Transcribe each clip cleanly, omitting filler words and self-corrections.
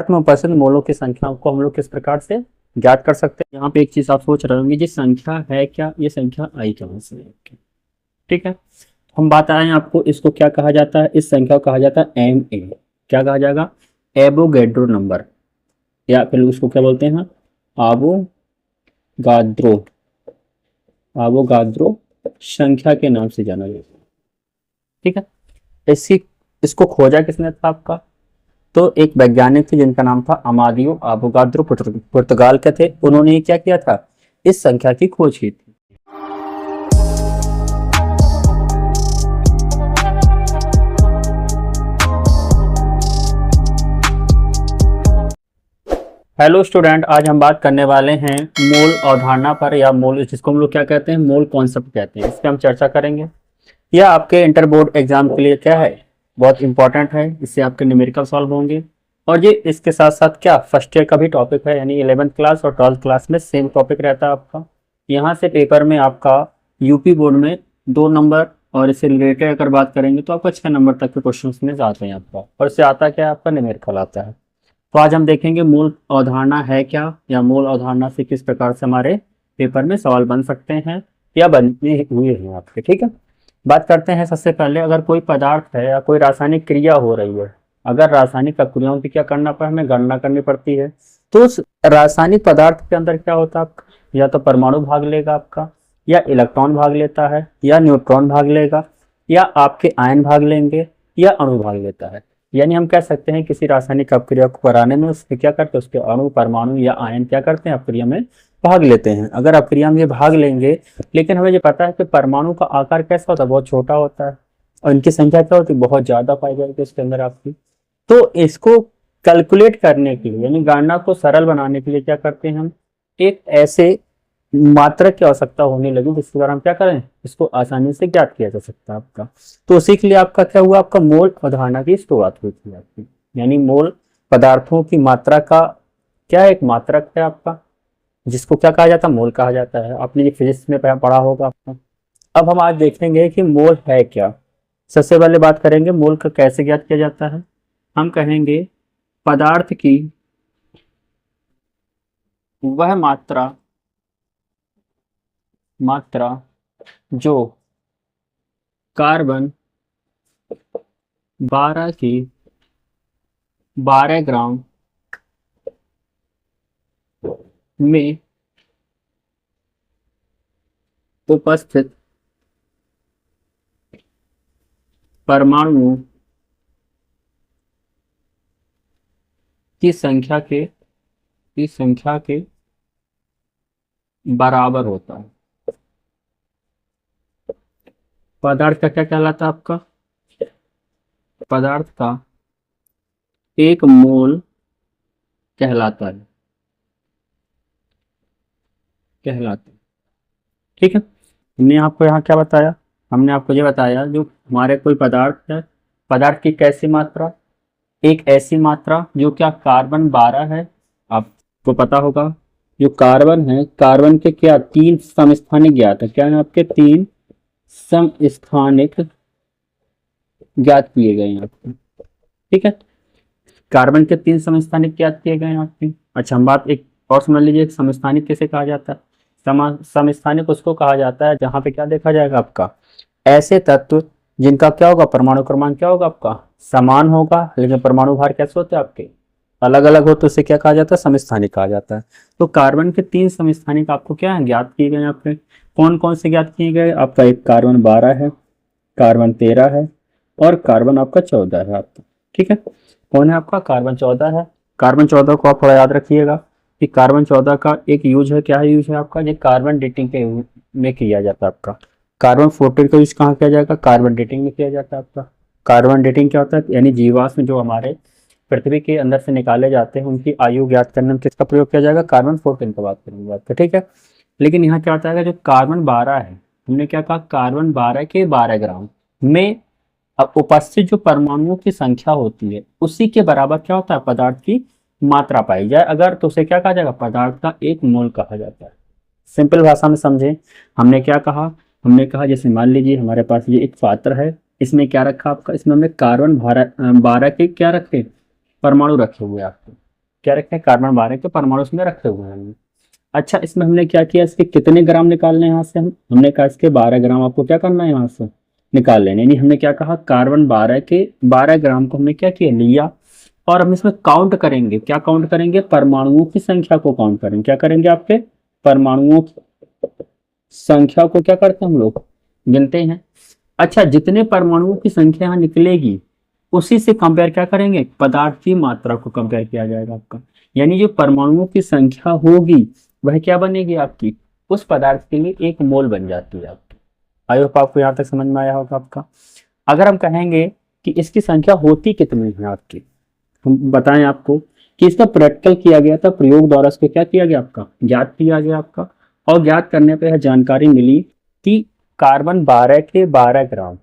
पदार्थ में उपस्थित मोलों की संख्या को हम लोग किस प्रकार से ज्ञात कर सकते हैं। यहाँ पे एक चीज आप सोच रहे होंगे, ये संख्या है क्या, ये संख्या आई कहाँ से है। ठीक है, हम बात आए आपको, इसको क्या कहा जाता है, इस संख्या को कहा जाता है एम ए, क्या कहा जाएगा, एवोगैड्रो नंबर, या फिर उसको क्या बोलते हैं, आवोगाद्रो, आवोगाद्रो संख्या के नाम से जाना जाता है। ठीक है, इसको खोजा किसने था आपका, तो एक वैज्ञानिक थे जिनका नाम था अमादियो आवोगाद्रो, पुर्तगाल के थे। उन्होंने क्या किया था, इस संख्या की खोज की थी। हेलो स्टूडेंट, आज हम बात करने वाले हैं मोल अवधारणा पर, या मोल जिसको हम लोग क्या कहते हैं, मोल कॉन्सेप्ट कहते हैं। इस पर हम चर्चा करेंगे। यह आपके इंटर बोर्ड एग्जाम के लिए क्या है, बहुत इंपॉर्टेंट है। इससे आपके न्यूमेरिकल सॉल्व होंगे, और ये इसके साथ साथ क्या फर्स्ट ईयर का भी टॉपिक है, यानी 11th क्लास और 12th क्लास में सेम टॉपिक रहता है आपका। यहाँ से पेपर में आपका यूपी बोर्ड में 2 नंबर, और इससे रिलेटेड अगर बात करेंगे तो आपका 6 नंबर तक के क्वेश्चन में जाते हैं आपका, और इससे आता क्या है, आपका न्यूमेरिकल आता है। तो आज हम देखेंगे मूल अवधारणा है क्या, या मूल अवधारणा से किस प्रकार से हमारे पेपर में सवाल बन सकते हैं या बने हुए हैं आपके। ठीक है, बात करते हैं। सबसे पहले, अगर कोई पदार्थ है या कोई रासायनिक क्रिया हो रही है, अगर रासायनिक प्रक्रियाओं की क्या करना पड़े, हमें गणना करनी पड़ती है, तो उस रासायनिक पदार्थ के अंदर क्या होता है आपका, या तो परमाणु भाग लेगा आपका, या इलेक्ट्रॉन भाग लेता है, या न्यूट्रॉन भाग लेगा, या आपके आयन भाग लेंगे, या अणु भाग लेता है। यानी हम कह सकते हैं किसी रासायनिक अपक्रिया को कराने में उसके क्या करते हैं, उसके अणु, परमाणु या आयन क्या करते हैं, अपक्रिया में भाग लेते हैं। अगर अपक्रिया में भाग लेंगे, लेकिन हमें ये पता है कि परमाणु का आकार कैसा होता है, बहुत छोटा होता है, और इनकी संख्या क्या होती है, बहुत ज्यादा पाई जाती है इसके अंदर आपकी। तो इसको कैलकुलेट करने के लिए, यानी गणना को सरल बनाने के लिए क्या करते हैं, हम एक ऐसे मात्रक की आवश्यकता होने लगी जिसके द्वारा हम क्या करें, इसको आसानी से ज्ञात किया जा सकता है आपका। तो उसी के लिए आपका क्या हुआ, आपका मोल अवधारणा की शुरुआत हुई थी आपकी। यानी मोल पदार्थों की मात्रा का क्या एक मात्रक है आपका, जिसको क्या कहा जाता है, मोल कहा जाता है। आपने ये फिजिक्स में पढ़ा होगा आपका। अब हम आज देखेंगे कि मोल है क्या। सबसे पहले बात करेंगे मोल का कैसे ज्ञात किया जाता है। हम कहेंगे पदार्थ की वह मात्रा जो कार्बन 12 की 12 ग्राम में उपस्थित परमाणुओं की संख्या के बराबर होता है। पदार्थ का क्या कहलाता है आपका, पदार्थ का 1 मोल कहलाता है, ठीक है। हमने आपको यहाँ क्या बताया, हमने आपको ये बताया जो हमारे कोई पदार्थ है, पदार्थ की कैसी मात्रा, एक ऐसी मात्रा जो क्या कार्बन 12 है। आपको पता होगा जो कार्बन है, कार्बन के क्या 3 समस्थानिक ज्ञात है, क्या है आपके 3 समस्थानिक ज्ञात किए गए हैं आपके। ठीक है, कार्बन के 3 समस्थानिक ज्ञात किए गए हैं आपके। अच्छा, हम बात एक और समझ लीजिए, समस्थानिक किसे कहा जाता है, समस्थानिक उसको कहा जाता है जहां पे क्या देखा जाएगा आपका, ऐसे तत्व जिनका क्या होगा, परमाणु क्रमांक क्या होगा आपका, समान होगा, लेकिन परमाणु भार कैसे होते हैं आपके, अलग अलग हो, तो उसे क्या कहा जाता है, समस्थानिक कहा जाता है। तो कार्बन के 3 समस्थानिक आपको क्या है, ज्ञात किए गए आपके। कौन कौन से ज्ञात किए गए, आपका एक कार्बन 12 है, कार्बन 13 है, और कार्बन आपका 14 है आपका। ठीक है, कौन है आपका, कार्बन 14 है। कार्बन 14 को आप थोड़ा याद रखिएगा कि कार्बन 14 का एक यूज है, क्या है यूज है आपका, ये कार्बन डेटिंग के में किया जाता है आपका। कार्बन 14 का यूज कहाँ किया जाएगा, कार्बन डेटिंग में किया जाता है आपका। कार्बन डेटिंग क्या होता है, यानी जीवाश्म जो हमारे पृथ्वी के अंदर से निकाले जाते हैं उनकी आयु ज्ञात करने में किसका प्रयोग किया जाएगा, कार्बन 14 का बात करेंगे आपका। ठीक है, लेकिन यहाँ क्या होता है, जो कार्बन 12 है, हमने क्या कहा, कार्बन 12 के 12 ग्राम में अब उपस्थित जो परमाणुओं की संख्या होती है उसी के बराबर क्या होता है, पदार्थ की मात्रा पाई जाए अगर, तो उसे क्या कहा जाएगा, पदार्थ का 1 मोल कहा जाता है। सिंपल भाषा में समझे, हमने क्या कहा, हमने कहा जैसे मान लीजिए हमारे पास ये एक पात्र है, इसमें क्या रखा आपका, इसमें हमने कार्बन 12 के क्या रखे, परमाणु रखे हुए आपके। क्या रखे हैं, कार्बन 12 के परमाणु इसमें रखे हुए हैं हमने। अच्छा, इसमें हमने क्या किया, इसके कितने ग्राम निकालने हैं यहाँ से, हमने कहा इसके 12 ग्राम आपको क्या करना है यहाँ से निकाल लेने, यानी हमने क्या कहा, कार्बन 12 के 12 ग्राम को हमने क्या किया, लिया। और हम इसमें काउंट करेंगे, क्या काउंट करेंगे, परमाणुओं की संख्या को काउंट करेंगे। क्या करेंगे, आपके परमाणुओं की संख्या को क्या करते हैं हम लोग, गिनते हैं। अच्छा, जितने परमाणुओं की संख्या यहाँ निकलेगी उसी से कंपेयर क्या करेंगे, पदार्थ की मात्रा को कंपेयर किया जाएगा आपका। यानी जो परमाणुओं की संख्या होगी वह क्या बनेगी आपकी, उस पदार्थ के लिए 1 मोल बन जाती है आपकी। आई होप आपको यहाँ तक समझ में आया होगा आपका। अगर हम कहेंगे कि इसकी संख्या होती कितनी है आपकी, हम बताएं आपको कि इसका प्रैक्टिकल किया गया था, प्रयोग द्वारा इसको क्या किया गया आपका, ज्ञात किया गया आपका। और ज्ञात करने पर यह जानकारी मिली कि कार्बन 12 के 12 ग्राम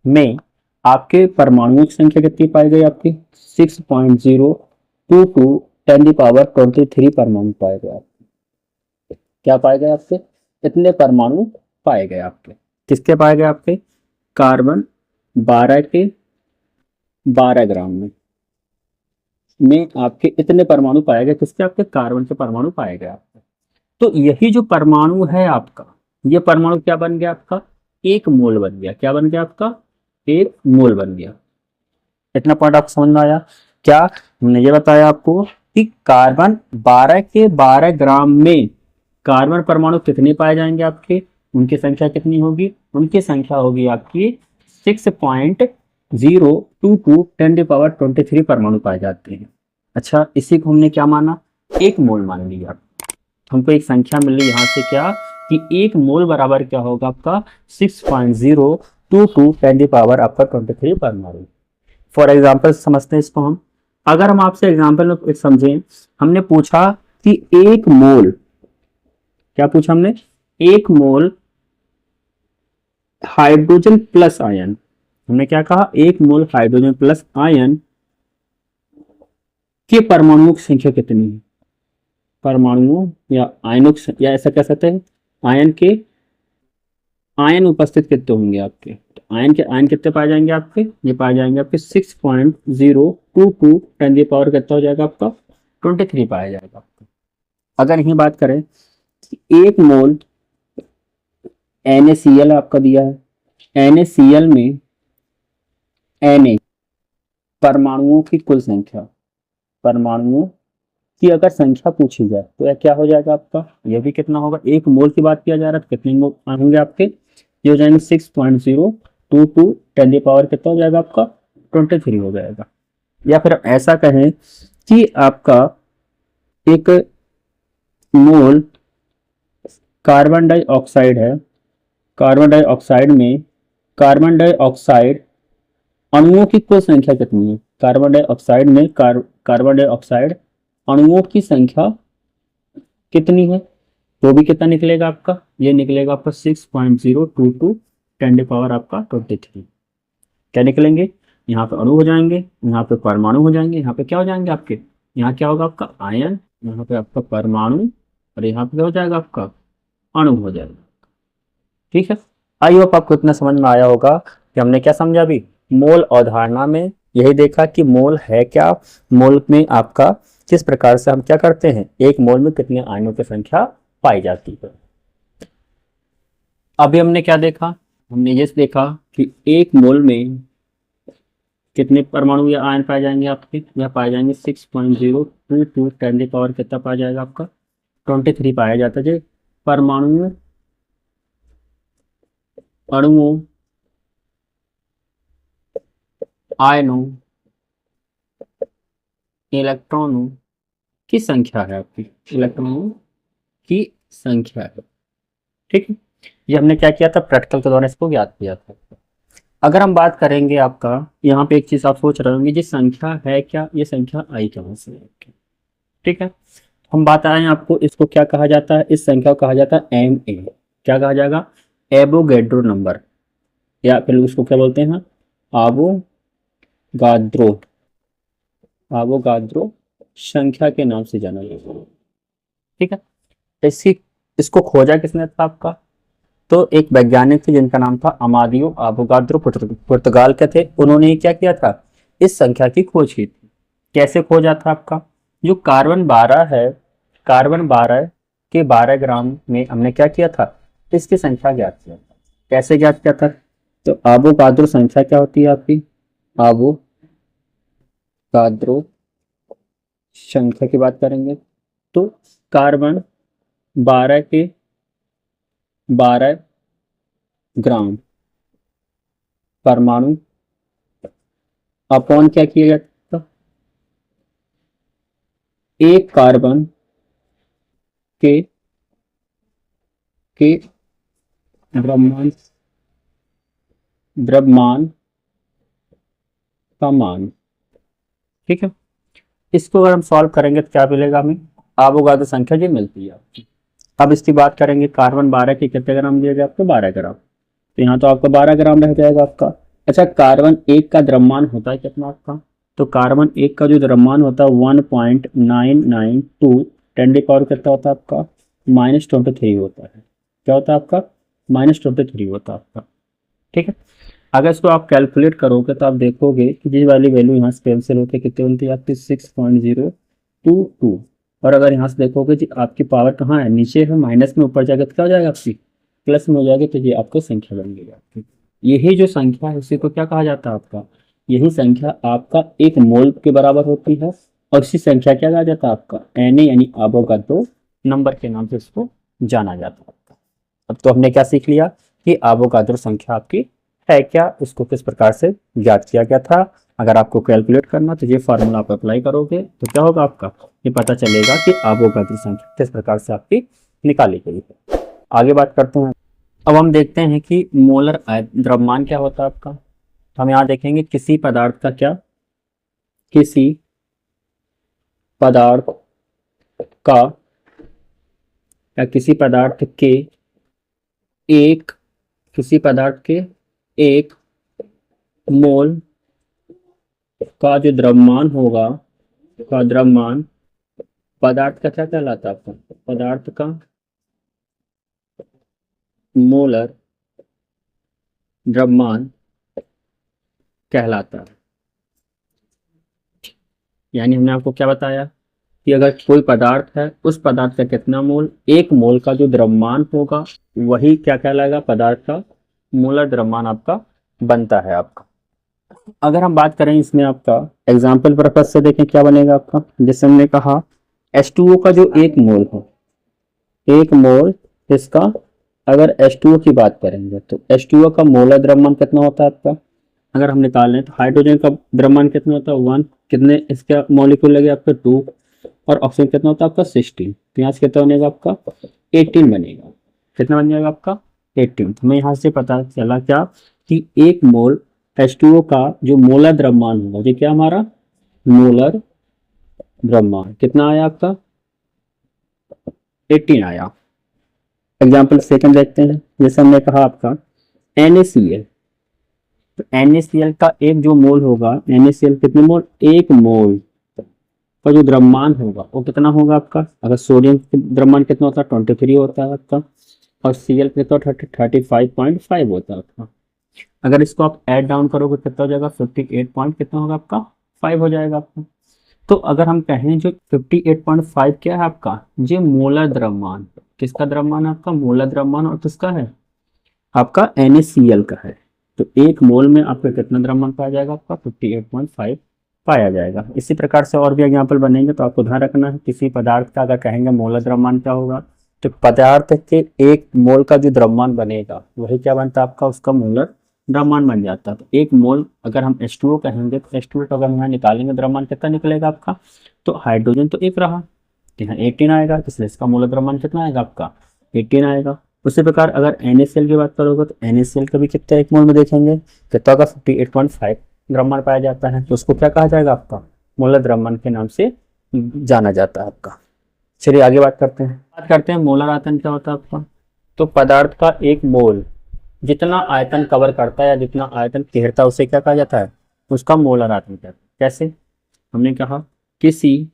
में आपके परमाणुओं की संख्या कितनी पाई गई, आपकी 6.022 10⁻23 परमाणु पाए गए आपके। क्या पाए गए आपके, इतने परमाणु पाए गए आपके, किसके पाए गए आपके, कार्बन 12 के 12 ग्राम में आपके इतने परमाणु पाए गए, किसके, आपके कार्बन के परमाणु पाए गए आपके। तो यही जो परमाणु है आपका, ये परमाणु क्या बन गया आपका, 1 मोल बन गया। क्या बन गया आपका, 1 मोल बन गया। इतना पॉइंट आपको समझ में आया। क्या हमने ये बताया आपको कि कार्बन 12 के 12 ग्राम में कार्बन परमाणु कितने पाए जाएंगे आपके, उनकी संख्या कितनी होगी, उनकी संख्या होगी आपकी 6.022 10⁻23 परमाणु पाए जाते हैं। अच्छा, इसी को हमने क्या माना, 1 मोल मान लिया। हमको एक संख्या मिली यहाँ से क्या, कि 1 मोल बराबर क्या होगा आपका 6.022 आपका 23 परमाणु। फॉर एग्जाम्पल समझते हैं इसको हम। अगर हम आपसे एग्जाम्पल में समझें, हमने पूछा कि 1 मोल, क्या पूछा हमने, 1 मोल हाइड्रोजन प्लस आयन, हमने क्या कहा, 1 मोल हाइड्रोजन प्लस आयन के परमाणुओं की संख्या कितनी है, परमाणुओं या आयनों या ऐसा कह सकते हैं आयन के, आयन उपस्थित कितने होंगे आपके, तो आयन कितने पाए जाएंगे आपके, ये पाए जाएंगे आपके 6.022 कितना हो जाएगा आपका 23 पाया जाएगा आपका। अगर यही बात करें कि 1 मोल NaCl आपका दिया है, NaCl में Na परमाणुओं की कुल संख्या, परमाणुओं की अगर संख्या पूछी जाए तो यह क्या हो जाएगा आपका, यह भी कितना होगा, 1 मोल की बात किया जा रहा है तो कितने मोल होंगे आपके, ये हो जाएंगे 6.022 कितना हो जाएगा आपका 23 हो जाएगा। या फिर ऐसा कहें कि आपका 1 मोल कार्बन डाइऑक्साइड है, कार्बन डाइऑक्साइड में कार्बन डाइऑक्साइड अणुओं की कुल संख्या कितनी है, कार्बन डाइऑक्साइड में कार्बन डाइऑक्साइड अणुओं की संख्या कितनी है, तो भी कितना निकलेगा आपका, ये निकलेगा आपका 6.022 आपका 23। क्या निकलेंगे, यहाँ पे अणु हो जाएंगे, यहाँ पे परमाणु हो जाएंगे, यहाँ पे क्या हो जाएंगे आपके, यहाँ क्या होगा आपका आयन, यहाँ पे आपका परमाणु, और यहाँ पे क्या हो जाएगा आपका अणु हो जाएगा। ठीक है, आई होप आपको इतना समझ में आया होगा कि हमने क्या समझा अभी, मोल अवधारणा में यही देखा कि मोल है क्या, मोल में आपका किस प्रकार से हम क्या करते हैं, 1 मोल में कितनी आयनों की संख्या पाई जाती है। अभी हमने क्या देखा, हमने ये देखा कि 1 मोल में कितने परमाणु या आयन पाए जाएंगे आपके, यह पाए जाएंगे 6.022 कितना पाया जाएगा आपका 23 पाया जाता है। परमाणु अणुओं आयनों इलेक्ट्रॉनों की संख्या है आपकी, इलेक्ट्रॉनों की संख्या है। ठीक है, ये हमने क्या किया था, प्रैक्टिकल के द्वारा इसको ज्ञात किया था। अगर हम बात करेंगे आपका, यहाँ पे एक चीज आप सोच रहे होंगे, ये संख्या है क्या, ये संख्या आई कहाँ से है। ठीक है, हम बात आए आपको, इसको क्या कहा जाता है, इस संख्या को कहा जाता है MA, क्या कहा जाएगा, एवोगैड्रो नंबर, या फिर उसको क्या बोलते हैं, एवोगाद्रो संख्या के नाम से जाना जाता है। ठीक है, इसको खोजा किसने था आपका, तो एक वैज्ञानिक थे जिनका नाम था अमादियो एवोगाद्रो, पुर्तगाल के थे। उन्होंने क्या किया था, इस संख्या की खोज की थी। कैसे खोजा था आपका, जो कार्बन 12 है, कार्बन 12 के 12 ग्राम में हमने क्या किया था, इसकी संख्या ज्ञात किया था। कैसे ज्ञात किया था? तो आवोगाद्रो संख्या क्या होती है आपकी, आवोगाद्रो संख्या की बात करेंगे तो कार्बन 12 के 12 ग्राम परमाणु अपॉन क्या किया जाता, एक कार्बन के द्रव्यमान द्रव्यमान का मान। ठीक है, इसको अगर हम सॉल्व करेंगे तो क्या मिलेगा हमें, आवोगाद्रो संख्या जी मिलती है आपकी। अब इसकी बात करेंगे, कार्बन 12 के कितने ग्राम दिए गए आपको, 12 ग्राम, तो यहाँ तो आपका 12 ग्राम रह जाएगा आपका। अच्छा, कार्बन 1 का द्रव्यमान होता है कितना आपका, तो कार्बन 1 का जो द्रव्यमान होता है 1.992 10 की पावर कितना होता है आपका, -23 होता है। क्या होता है आपका, -23 होता है आपका। ठीक है, अगर इसको आप कैलकुलेट करोगे तो आप देखोगे कि जिस वाली वैल्यू यहाँ से कैंसिल होकर कितनी बनती है आपकी, 6.022। और अगर यहाँ से देखोगे जी आपकी पावर कहाँ है, नीचे है, माइनस में, ऊपर जाएगा तो क्या हो जाएगा आपकी, प्लस में हो जाएगी, तो ये आपको संख्या बन गई आपकी। यही जो संख्या है उसी को क्या कहा जाता है आपका, यही संख्या आपका एक मोल के बराबर होती है, और इसी संख्या क्या कहा जाता है आपका, Na यानी आवोगाद्रो नंबर के नाम से इसको जाना जाता है। अब तो हमने क्या सीख लिया कि आवोगाद्रो संख्या आपकी है क्या, उसको किस प्रकार से ज्ञात किया गया था। अगर आपको कैलकुलेट करना तो ये फार्मूला आप अप्लाई करोगे तो क्या होगा आपका, ये पता चलेगा कि आवोगाद्रो संख्या किस प्रकार से आपकी निकाली गई है। आगे बात करते हैं। अब हम देखते हैं कि मोलर द्रव्यमान क्या होता है आपका। तो हम यहाँ देखेंगे किसी पदार्थ का क्या, किसी पदार्थ का या किसी पदार्थ के एक, किसी पदार्थ के 1 मोल का जो द्रव्यमान होगा, का द्रव्यमान पदार्थ का क्या कहलाता है आपका, पदार्थ का मोलर द्रव्यमान कहलाता है। यानी हमने आपको क्या बताया कि अगर कोई पदार्थ है, उस पदार्थ का कितना मोल, 1 मोल का जो द्रव्यमान होगा वही क्या कहलाएगा, पदार्थ का मोलर द्रव्यमान आपका बनता है आपका। अगर हम बात करें इसमें आपका एग्जाम्पल पर्पज से देखें क्या बनेगा आपका, जैसे हमने कहा H2O का जो 1 मोल है, 1 मोल इसका, अगर H2O की बात करेंगे तो H2O का मोलर द्रव्यमान कितना होता है आपका, अगर हम निकालें तो हाइड्रोजन का द्रव्यमान कितना होता है 1, कितने इसका मॉलिक्यूल लगे आपका 2, और ऑक्सीजन कितना होता है आपका 16, तो यहाँ से कितना बनेगा आपका 18 बनेगा। कितना बन जाएगा आपका 18। तो हमें यहाँ से पता चला क्या कि 1 मोल H2O का जो मोलर द्रव्यमान होगा, जो क्या हमारा मोलर द्रव्यमान कितना आया आपका 18 आया। एग्जाम्पल सेकंड देखते हैं, जैसे हमने कहा आपका NaCl, तो NaCl का एक जो मोल होगा, NaCl कितने मोल, 1 मोल का जो द्रव्यमान होगा वो कितना होगा आपका, अगर सोडियम द्रव्यमान कितना होता है 23 होता है आपका, और Cl कितना 35.5 होता है आपका। अगर इसको आप ऐड डाउन करोगे कितना हो जाएगा 58 पॉइंट कितना होगा आपका 5 हो जाएगा आपका। तो अगर हम कहें जो 58.5 क्या है आपका, ये मोलर द्रव्यमान, किसका द्रव्यमान है आपका, मोलर द्रव्यमान, और किसका है आपका NaCl का है। तो 1 मोल में आपका कितना द्रव्यमान पाया जाएगा आपका 58.5 पाया जाएगा। इसी प्रकार से और भी एग्जाम्पल बनेंगे, तो आपको ध्यान रखना है किसी पदार्थ का अगर कहेंगे मोलर द्रव्यमान क्या होगा, तो पदार्थ के 1 मोल का जो द्रव्यमान बनेगा वही क्या बनता है आपका, उसका मोलर द्रव्यमान बन जाता है। तो 1 मोल अगर हम H2O कहेंगे तो H2O का अगर हम यहाँ निकालेंगे द्रव्यमान कितना निकलेगा आपका, तो हाइड्रोजन तो 1 रहा, तो यहाँ 18 आएगा, इसलिए इसका मोलर द्रव्यमान कितना आएगा आपका 18 आएगा। उसी प्रकार अगर NaCl की बात करोगे तो NaCl का भी कितना 1 मोल में देखेंगे कितना का 58.5 द्रव्यमान पाया जाता है, तो उसको क्या कहा जाएगा आपका मोलर द्रव्यमान के नाम से जाना जाता है आपका। चलिए आगे बात करते हैं मोलर आयतन क्या होता है आपका। तो पदार्थ का 1 मोल जितना आयतन कवर करता है या जितना आयतन घेरता है उसे क्या कहा जाता है, उसका मोलर आयतन कहते हैं। कैसे, हमने कहा किसी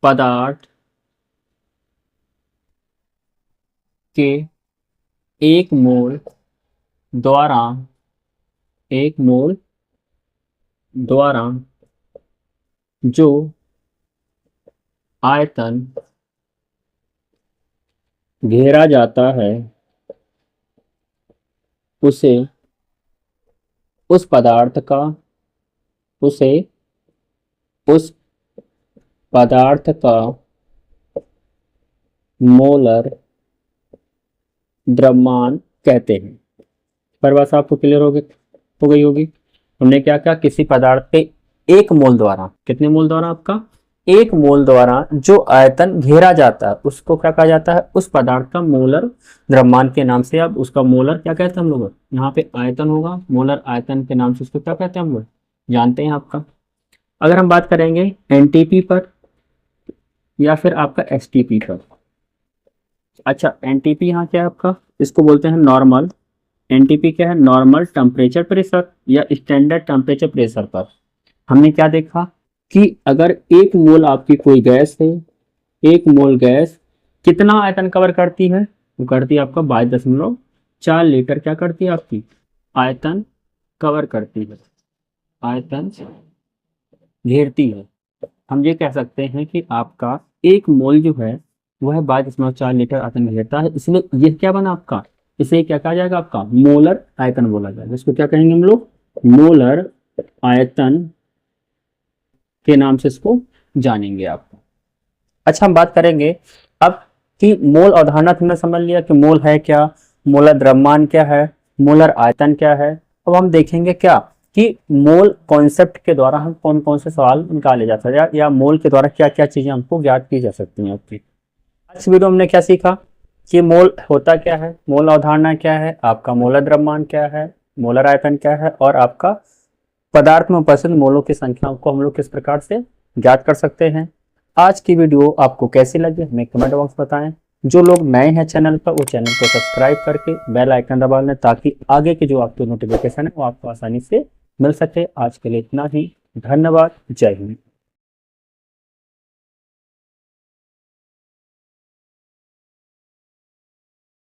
पदार्थ के 1 मोल द्वारा 1 मोल द्वारा जो आयतन घेरा जाता है उसे उस पदार्थ का उसे उस पदार्थ का मोलर द्रव्यमान कहते हैं। परिभाषा आपको क्लियर हो गई होगी। हमने क्या कहा, किसी पदार्थ पे एक मोल द्वारा, कितने मोल द्वारा, आपका एक मोल द्वारा जो आयतन घेरा जाता है उसको क्या कहा जाता है, उस पदार्थ का मोलर द्रव्यमान के नाम से। अब उसका मोलर क्या कहते हैं हम लोग, यहाँ पे आयतन होगा, मोलर आयतन के नाम से उसको क्या कहते हैं हम लोग जानते हैं आपका। अगर हम बात करेंगे एनटीपी पर या फिर आपका एसटीपी पर। अच्छा, एनटीपी यहाँ क्या है आपका, इसको बोलते हैं नॉर्मल। एनटीपी क्या है, नॉर्मल टेम्परेचर प्रेशर या स्टैंडर्ड टेम्परेचर प्रेशर पर। हमने क्या देखा कि अगर एक मोल आपकी कोई गैस है, एक मोल गैस कितना आयतन कवर करती है, वो करती है आपका 22.4 लीटर क्या करती है आपकी आयतन कवर करती है, आयतन घेरती है। हम ये कह सकते हैं कि आपका एक मोल जो है वह 22.4 लीटर आयतन घेरता है। इसलिए ये क्या बना आपका, इसे क्या कहा जाएगा, आपका मोलर आयतन बोला जाएगा। इसको क्या कहेंगे हम लोग, मोलर आयतन के नाम से इसको जानेंगे आपको। अच्छा, हम बात करेंगे अब कि मोल अवधारणा तुमने समझ लिया कि मोल है क्या, मोलर द्रव्यमान क्या है, मोलर आयतन क्या है। अब हम देखेंगे क्या कि मोल कॉन्सेप्ट के द्वारा हम कौन कौन से सवाल निकाले जा सकते हैं या मोल के द्वारा क्या क्या चीजें हमको ज्ञात की जा सकती हैं आपकी। आज वीडियो हमने क्या सीखा कि मोल होता क्या है, मोल अवधारणा क्या है, आपका मोलर द्रव्यमान क्या है, मोलर आयतन क्या है, और आपका पदार्थ में उपस्थित मोलों की संख्या को हम लोग किस प्रकार से ज्ञात कर सकते हैं। आज की वीडियो आपको कैसी लगी हमें कमेंट बॉक्स बताएं। जो लोग नए हैं चैनल पर वो चैनल को सब्सक्राइब करके बेल आइकन दबा लें ताकि आगे की जो आपकी नोटिफिकेशन है वो आपको आसानी से मिल सके। आज के लिए इतना ही, धन्यवाद, जय हिंद।